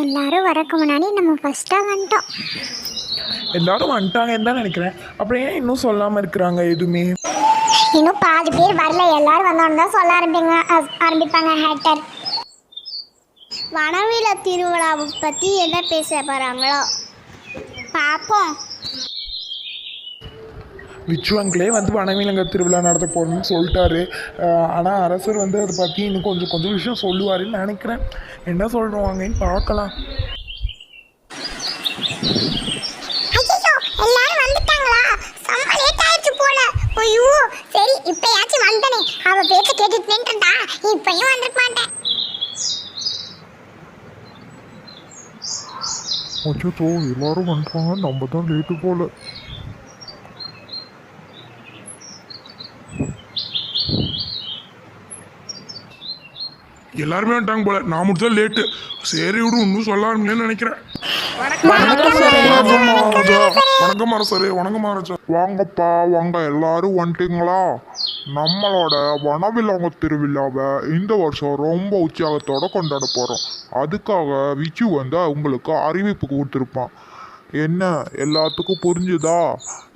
எல்லாரும் வரக்கு முன்னாடி நம்ம ஃபர்ஸ்ட்டாக வந்துட்டோம். எல்லாரும் வந்துட்டாங்கன்னு தான் நினைக்கிறேன். அப்புறம் ஏன் இன்னும் சொல்லாமல் இருக்கிறாங்க எதுவுமே? இன்னும் பாதி பேர் வரல. எல்லாரும் வந்தோன்னு தான் சொல்ல ஆரம்பிப்பாங்க ஹேட்டர். வனவில திருவிழாவை பற்றி என்ன பேச போகிறாங்களோ பார்ப்போம். விச்சுவங்களே வந்து வனவிலங்க திருவிழா நடத்த போகிறோன்னு சொல்லிட்டாரு. ஆனால் அரசர் வந்து அதை பற்றி இன்னும் கொஞ்சம் விஷயம் சொல்லுவாருன்னு நினைக்கிறேன். என்ன சொல்லுவாங்கன்னு பார்க்கலாம். எல்லாரும் வந்துட்டாங்களா? செம்ம லேட் ஆயிடுச்சு போல. ஐயோ சரி, இப்பயாச்சும் வந்தனே. அவ பேச்ச கேட்டுட்டு நின்றுட்டா, இப்பயும் வந்திருக்க மாட்டேன். அச்சோ, எல்லாரும் வந்துட்டாங்க, நம்ம தான் லேட்டு போல. எல்லாருமே வந்துட்டாங்க போல. நான் முடிச்சா லேட்டு. சரி விடு, இன்னும் சொல்ல ஆரம்பிக்கலன்னு நினைக்கிறேன். வணக்கம் அரசரே. வணக்கம் அரசா. வாங்கப்பா வாங்க, எல்லாரும் வந்துட்டீங்களா? நம்மளோட வனவிலங்கு திருவிழாவை இந்த வருஷம் ரொம்ப உற்சாகத்தோட கொண்டாட போகிறோம். அதுக்காக விச்சு வந்து உங்களுக்கு அறிவிப்பு கொடுத்துருப்பான். என்ன எல்லாத்துக்கும் புரிஞ்சுதா?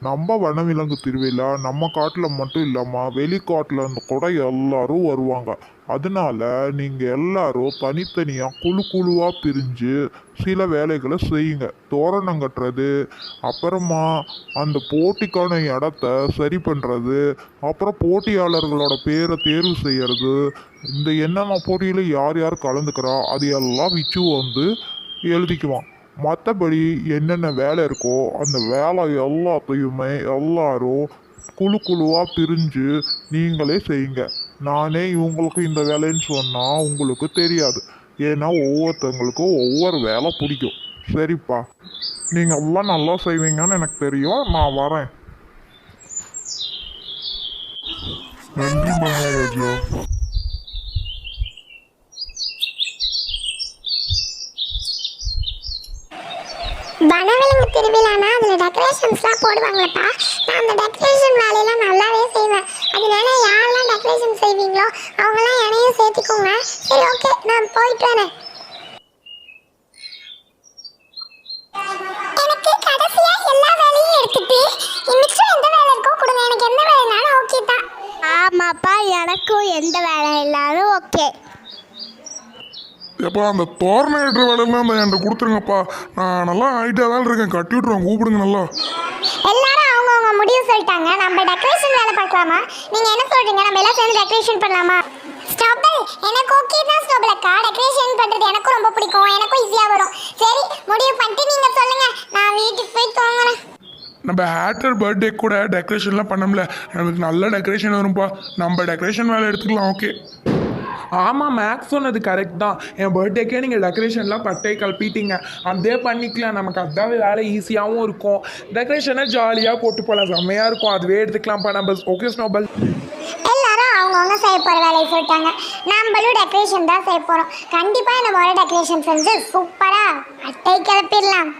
நம்ம வனவிலங்கு திருவிழா நம்ம காட்டில் மட்டும் இல்லாமல் வெளிக்காட்டில் இருந்து கூட எல்லாரும் வருவாங்க. அதனால நீங்கள் எல்லாரும் தனித்தனியாக குழுவாக பிரிஞ்சு சில வேலைகளை செய்யுங்க. தோரணம் கட்டுறது, அப்புறமா அந்த போட்டிக்கான இடத்த சரி பண்ணுறது, அப்புறம் போட்டியாளர்களோட பேரை தேர்வு செய்கிறது, இந்த என்னென்ன போட்டியில் யார் யார் கலந்துக்கிறா அது எல்லாம் விச்சு வந்து எழுதிக்குவான். மற்றபடி என்னென்ன வேலை இருக்கோ அந்த வேலை எல்லாத்தையுமே எல்லாரும் குழுவாக பிரிஞ்சு நீங்களே செய்யுங்க. நானே இவங்களுக்கு இந்த வேலைன்னு சொன்னால் உங்களுக்கு தெரியாது. ஏன்னா ஒவ்வொருத்தவங்களுக்கும் ஒவ்வொரு வேலை பிடிக்கும். சரிப்பா, நீங்கள் எல்லாம் நல்லா செய்வீங்கன்னு எனக்கு தெரியும். நான் வரேன். நன்றி மகாராஜா. வனவிலங்கு திருவிழானா அதில் டெக்கரேஷன்ஸ்லாம் போடுவாங்களப்பா. நான் அந்த டெக்கரேஷன் வேலையெல்லாம் நல்லாவே செய்வேன். அதனால யாரெல்லாம் டெக்கரேஷன் செய்வீங்களோ அவங்களாம் என்னையும் சேர்த்துக்கோங்க. சரி ஓகே, நான் போயிட்டு வரேன். எனக்கு கடைசியா எல்லா வேலையும் எடுத்துட்டு இன்னும் எந்த வேலை இருக்கோ கொடுங்க. எனக்கு எந்த வேலைனாலும் ஓகே தான். ஆமாப்பா, எனக்கும் எந்த வேலை இல்லாலும் ஓகே. எப்பா அந்த தோரணம் ஏற்ற வேலையெல்லாம் அந்த என்கிட்ட கொடுத்துருங்கப்பா. நான் நல்லா ஹைட்டாக தான் இருக்கேன். கட்டி விட்ருவேன். கூப்பிடுங்க நல்லா. எல்லாரும் அவங்கவுங்க முடிவு சொல்லிட்டாங்க. நம்ம டெக்கரேஷன் வேலை பார்க்கலாமா? நீங்க என்ன சொல்றீங்க? நம்ம எல்லாம் சேர்ந்து டெக்கரேஷன் பண்ணலாமா? ஸ்டோபல், எனக்கு ஓகே தான் ஸ்டோபல் அக்கா. டெக்கரேஷன் பண்றது எனக்கும் ரொம்ப பிடிக்கும். எனக்கும் ஈஸியா வரும். சரி, முடிவு பண்ணிட்டு நீங்க சொல்லுங்க. நான் வீட்டுக்கு போய் தூங்குறேன். நம்ம ஹேட்டர் பர்த்டே கூட டெக்கரேஷன்லாம் பண்ணோம்ல, நமக்கு நல்ல டெக்கரேஷன் வரும்ப்பா. நம்ம டெக்கரேஷன் வேலை எடுத்துக்கலாம். ஓகே. ஆமாம், மேக்ஸ் சொன்னது கரெக்ட் தான். என் பர்த்டேக்கே நீங்கள் டெக்கரேஷன்லாம் பட்டை கல்பிட்டீங்க. அதே பண்ணிக்கலாம். நமக்கு அதான் வேலை ஈஸியாகவும் இருக்கும். டெக்கரேஷனை ஜாலியாக போட்டு போகலாம். செம்மையாக இருக்கும். அதுவே எடுத்துக்கலாம்ப்பா நம்ம. ஓகே ஸ்னோபல். எல்லாரும் அவங்கவுங்க செய்ய போற வேலையை சொல்லிட்டாங்க. நம்மளும் டெக்கரேஷன் தான் செய்ய போறோம். கண்டிப்பா இந்த முறை டெக்கரேஷன் செஞ்சு சூப்பரா அட்டை கிளப்பிடலாம்.